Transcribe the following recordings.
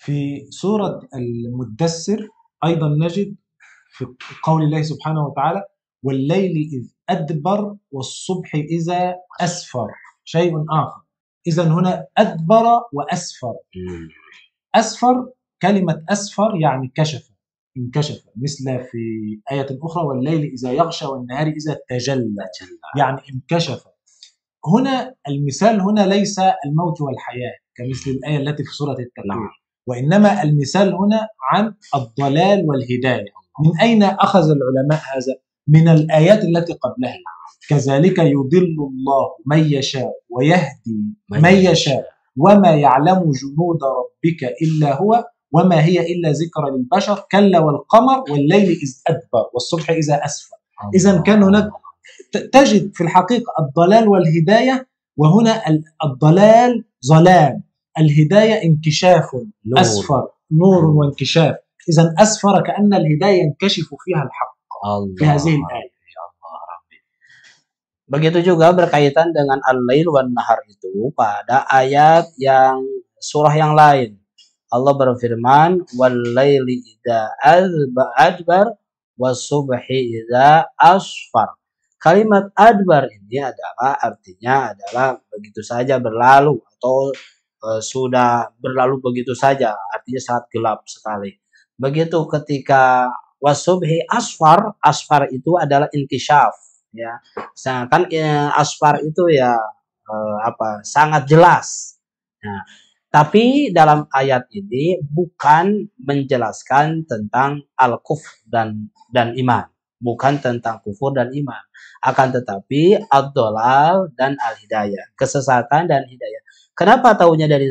في سورة المدثر أيضا نجد في قول الله سبحانه وتعالى: والليل إذ أدبر والصبح إذا أسفر. شيء آخر، إذا هنا أدبر وأسفر. أسفر، كلمة أسفر يعني كشف، انكشف، مثل في آية أخرى: والليل إذا يغشى والنهار إذا تجلى، يعني انكشف. هنا المثال هنا ليس الموت والحياة كمثل الآية التي في سورة التكوير، وإنما المثال هنا عن الضلال والهداية. من أين أخذ العلماء هذا؟ من الآيات التي قبلها: كذلك يضل الله من يشاء ويهدي من يشاء وما يعلم جنود ربك إلا هو وما هي إلا ذكرى للبشر كلا والقمر والليل إذ أدبر والصبح إذا أسفر. إذا كان هناك تجد في الحقيقة الضلال والهداية، وهنا الضلال ظلام، الهداية انكشاف، أسفر نور وانكشاف. إذا أسفر كأن الهداية ينكشف فيها الحق في هذه الآية. Begitu juga berkaitan dengan al-lail wan nahar itu pada ayat yang surah yang lain. Allah berfirman, wal laili idza adbar was-subhi idza asfar. Kalimat adbar ini artinya adalah begitu saja berlalu atau sudah berlalu begitu saja, artinya sangat gelap sekali. Begitu ketika was-subhi asfar, asfar itu adalah inkisyaf, ya. Sedangkan asfar itu ya sangat jelas. Nah, tapi dalam ayat ini bukan menjelaskan tentang al-kufr dan iman, bukan tentang kufur dan iman, akan tetapi ad-dhalal dan al-hidayah, kesesatan dan hidayah. Kenapa tahunya dari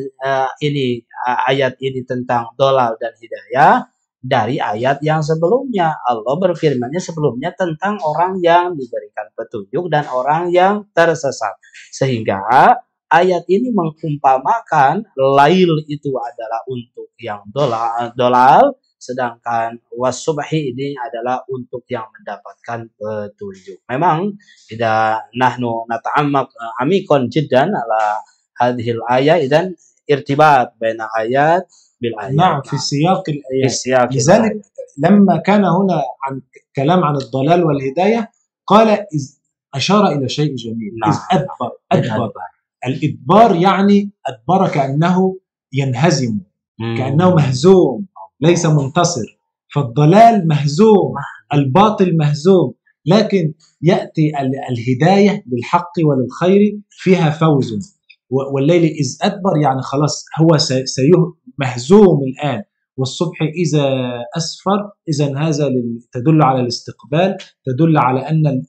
ayat ini tentang dhalal dan hidayah? Dari ayat yang sebelumnya. Allah berfirmannya sebelumnya tentang orang yang diberikan petunjuk dan orang yang tersesat. Sehingga ayat ini mengumpamakan lail itu adalah untuk yang dhalal, sedangkan was-subhi ini adalah untuk yang mendapatkan petunjuk. Memang tidak nahnu nata'ammak amikon jiddan ala hadhil ayat dan irtibat baina ayat بالآيات. نعم، في سياق الآيات. لذلك لما كان هنا عن كلام عن الضلال والهداية قال أشار إلى شيء جميل. نعم. إذ أدبر. الإدبار يعني أدبر كأنه ينهزم، كأنه مهزوم ليس منتصر. فالضلال مهزوم، الباطل مهزوم، لكن يأتي الهداية للحق وللخير فيها فوز. والليل إذ أدبر يعني خلاص هو مهزوم الآن. والصبح إذا أسفر، إذن هذا تدل على الاستقبال، تدل على أن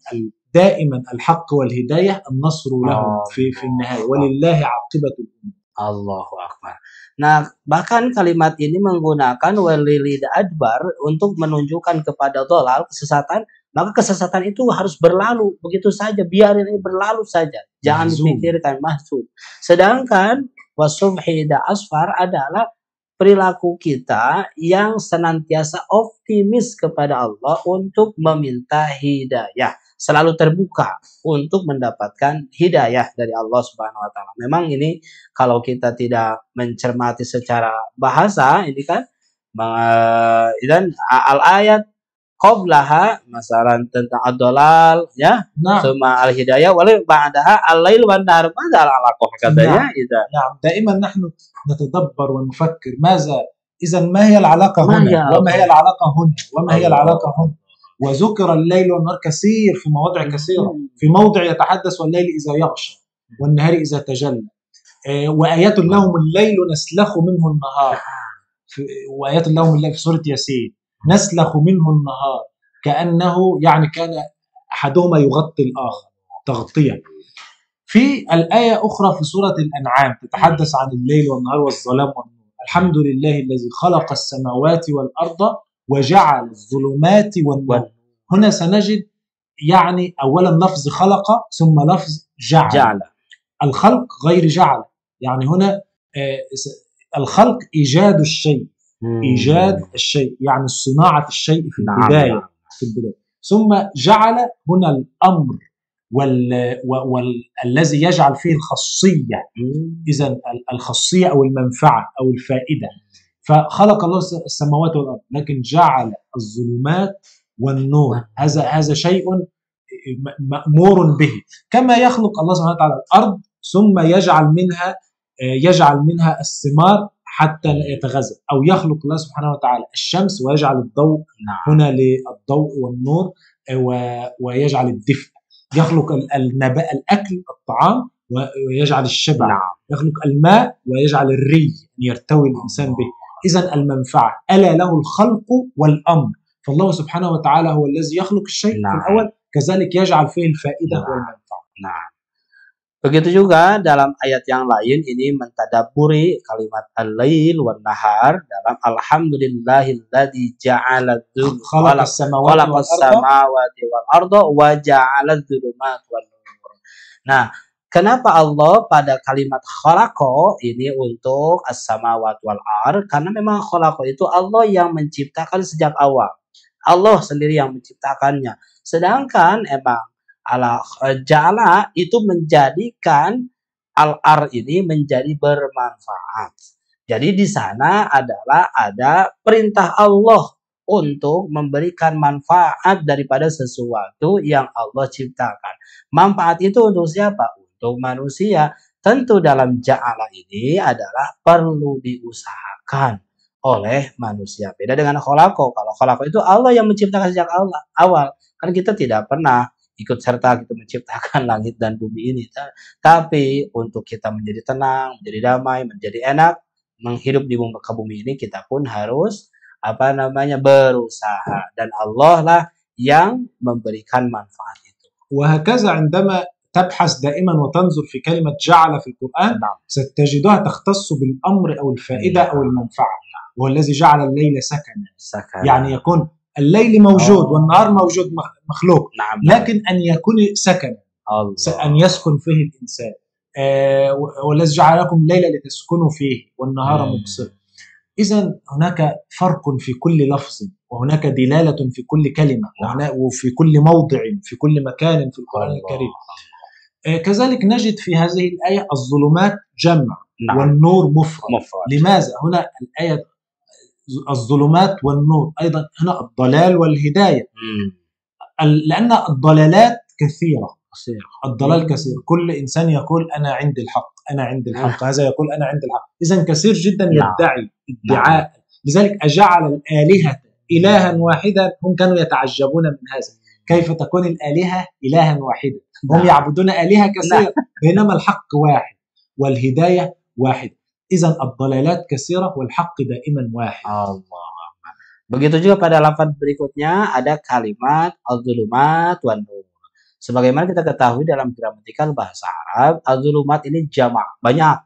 دائما الحق والهداية النصر له في النهاية. ولله عاقبة الأمور. Allahu Akbar. Nah, bahkan kalimat ini menggunakan walilid adbar untuk menunjukkan kepada dhalal, kesesatan. Maka kesesatan itu harus berlalu begitu saja, biarin ini berlalu saja, jangan dipikirkan, mahzun. Sedangkan wasubhi da asfar adalah perilaku kita yang senantiasa optimis kepada Allah untuk meminta hidayah, selalu terbuka untuk mendapatkan hidayah dari Allah Subhanahu wa taala. Memang ini kalau kita tidak mencermati secara bahasa ini kan dan al-ayat qablaha masalah tentang ad-dhalal ya, summa al-hidayah wala ba'daha al-lail wan nahar. Mada al-alaqah katanya itu. نعم، دائما نحن نتدبر ونفكر ماذا ما هي العلاقة هنا وما هي العلاقة هنا وما هي العلاقة هنا. وذكر الليل والنهار كثير في مواضع كثيرة. في موضع يتحدث والليل إذا يغشى والنهار إذا تجلى، وآيات لهم الليل نسلخ منه النهار، وآيات لهم الليل في سورة ياسين نسلخ منه النهار كأنه يعني كان أحدهما يغطي الآخر تغطية. في الآية أخرى في سورة الأنعام تتحدث عن الليل والنهار والظلام والنور. الحمد لله الذي خلق السماوات والأرض وجعل الظلمات والنور. هنا سنجد يعني أولا لفظ خلق ثم لفظ جعل. الخلق غير جعل، يعني هنا الخلق إيجاد الشيء، إيجاد الشيء يعني صناعة الشيء في البداية. ثم جعل هنا الأمر والذي يجعل فيه الخاصية، إذن الخاصية أو المنفعة أو الفائدة. فخلق الله السماوات والأرض، لكن جعل الظلمات والنور. هذا شيء مأمور به، كما يخلق الله سبحانه وتعالى الأرض ثم يجعل منها الثمار حتى يتغذى، أو يخلق الله سبحانه وتعالى الشمس ويجعل الضوء هنا للضوء والنور، ويجعل الدفء، يخلق الأكل الطعام ويجعل الشبع، يخلق الماء ويجعل الري أن يرتوي الإنسان به. إذن المنفعة ألا له الخلق والأمر، فالله سبحانه وتعالى هو الذي يخلق الشيء في الأول، كذلك يجعل فيه الفائدة والمنفعة. Begitu juga dalam ayat yang lain ini mentadaburi kalimat al-lail wan nahar dalam alhamdulillahilladzi ja'ala khalaqas samawati wal arda wa ja'ala dzulumati wan nur. Nah, kenapa Allah pada kalimat khalaqa ini untuk as-samawati wal ard? Karena memang khalaqa itu Allah yang menciptakan sejak awal. Allah sendiri yang menciptakannya. Sedangkan emang ja'ala itu menjadikan al-ar ini menjadi bermanfaat. Jadi di sana adalah ada perintah Allah untuk memberikan manfaat daripada sesuatu yang Allah ciptakan. Manfaat itu untuk siapa? Untuk manusia. Tentu dalam ja'ala ini adalah perlu diusahakan oleh manusia. Beda dengan kholako. Kalau kholako itu Allah yang menciptakan sejak awal. Kan kita tidak pernah ikut serta kita menciptakan langit dan bumi ini. Tapi untuk kita menjadi tenang, menjadi damai, menjadi enak, menghidup di muka bumi ini, kita pun harus berusaha. Dan Allah lah yang memberikan manfaat itu. وهكذا عندما تبحث دائما وتنظر في كلمة جعل في القرآن ستجدها تختص بالأمر أو الفائدة أو المنفعة. وهو الذي جعل الليل سكنا. يعني يكون الليل موجود والنهار موجود مخلوق، لكن أن يكون سكنا، أن يسكن فيه الإنسان. والذي جعل لكم الليل لتسكنوا فيه والنهار مبصر. إذن هناك فرق في كل لفظ، وهناك دلالة في كل كلمة، وفي كل موضع، في كل مكان في القرآن الكريم. كذلك نجد في هذه الآية الظلمات جمع والنور مفرد. لماذا هنا الآية الظلمات والنور؟ أيضا هنا الضلال والهداية، لأن الضلالات كثيرة. الضلال كثير، كل إنسان يقول أنا عندي الحق، أنا عندي الحق، هذا يقول أنا عندي الحق. إذن كثير جدا يدعي ادعاء. لذلك أجعل الآلهة إلها واحدا، هم كانوا يتعجبون من هذا، كيف تكون الآلهة إلها واحدا؟ هم يعبدون آلهة كثيرة بينما الحق واحد والهداية واحد. إذن الضلالات كثيرة والحق دائما واحد. Begitu juga pada lafaz berikutnya ada kalimat az-zulumat wan nur. Sebagaimana kita ketahui dalam gramatikal bahasa Arab, az-zulumat ini jamak, banyak.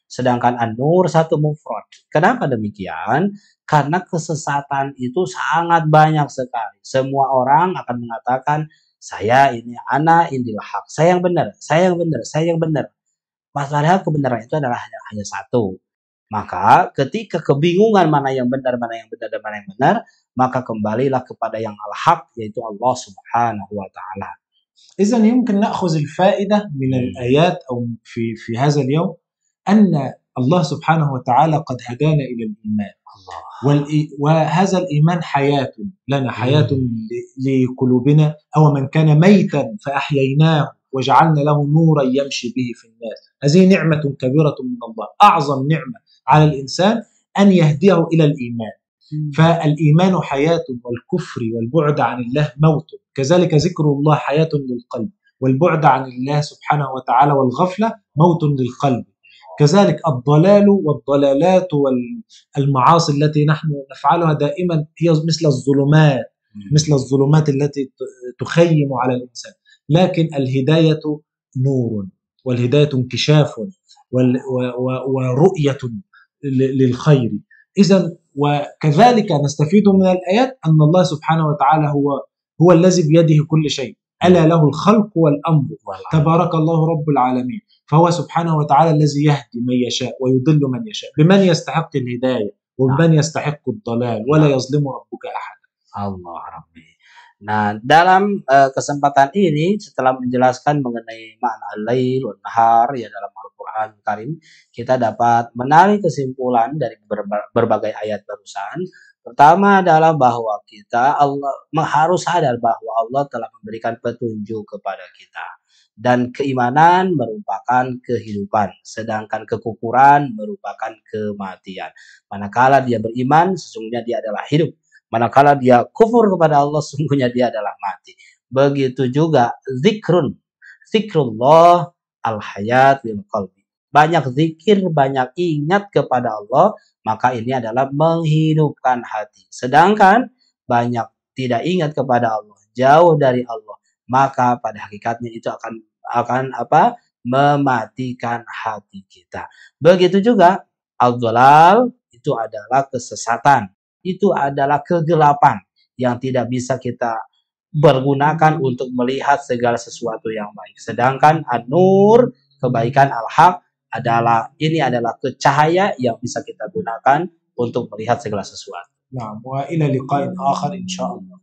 Sedangkan an-nur satu mufrad. Kenapa demikian? Karena kesesatan itu sangat banyak sekali. Semua orang akan mengatakan, saya ini ana indil haq, saya yang benar, saya yang benar, saya yang benar. Padahal kebenaran itu adalah hanya satu. Maka ketika kebingungan mana yang benar, dan mana yang benar, maka kembalilah kepada yang al-haq, yaitu Allah Subhanahu wa taala. إذن يمكن نأخذ الفائدة من الآيات أو في هذا اليوم أن الله سبحانه وتعالى قد هدانا إلى الإيمان، وهذا الإيمان حياة لنا، حياة لقلوبنا. أو من كان ميتا فأحييناه وجعلنا له نورا يمشي به في الناس. هذه نعمة كبيرة من الله، أعظم نعمة على الإنسان أن يهديه إلى الإيمان. فالإيمان حياة، والكفر والبعد عن الله موت. كذلك ذكر الله حياة للقلب، والبعد عن الله سبحانه وتعالى والغفلة موت للقلب. كذلك الضلال والضلالات والمعاصي التي نحن نفعلها دائما هي مثل الظلمات التي تخيم على الإنسان. لكن الهداية نور، والهداية انكشاف ورؤية للخير. إذن وكذلك نستفيد من الآيات أن الله سبحانه وتعالى هو الذي بيده كل شيء، ألا له الخلق والأمر، تبارك الله رب العالمين. فهو سبحانه وتعالى الذي يهدي من يشاء ويضل من يشاء، بمن يستحق الهداية وبمن يستحق الضلال، ولا يظلم ربك أحد. Allah Rabbi. Nah, dalam kesempatan ini setelah menjelaskan mengenai makna al-lail wan nahar ya dalam Al-Qur'an Karim, kita dapat menarik kesimpulan dari berbagai ayat barusan. Pertama adalah bahwa Allah harus sadar bahwa Allah telah memberikan petunjuk kepada kita. Dan keimanan merupakan kehidupan, sedangkan kekufuran merupakan kematian. Manakala dia beriman, sesungguhnya dia adalah hidup. Manakala dia kufur kepada Allah, sungguhnya dia adalah mati. Begitu juga zikrullah al-hayat lil qalbi. Banyak zikir, banyak ingat kepada Allah, maka ini adalah menghidupkan hati. Sedangkan banyak tidak ingat kepada Allah, jauh dari Allah, maka pada hakikatnya itu akan apa? Mematikan hati kita. Begitu juga al-dhalal itu adalah kesesatan, itu adalah kegelapan yang tidak bisa kita pergunakan untuk melihat segala sesuatu yang baik. Sedangkan an-nur, kebaikan al-haq ini adalah cahaya yang bisa kita gunakan untuk melihat segala sesuatu. نعم وإلى لقاء آخر إن شاء الله.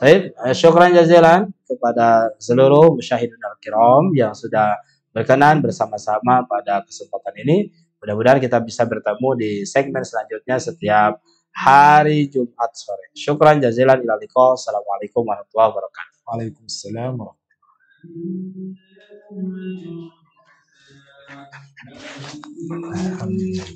Baik, syukran jazilan kepada seluruh musyahidun al-kiram yang sudah berkenan bersama-sama pada kesempatan ini. Mudah-mudahan kita bisa bertemu di segmen selanjutnya setiap hari Jumat sore. Syukran jazilan ila liqa. Assalamualaikum warahmatullahi wabarakatuh. Waalaikumsalam warahmatullahi wabarakatuh. Alhamdulillah.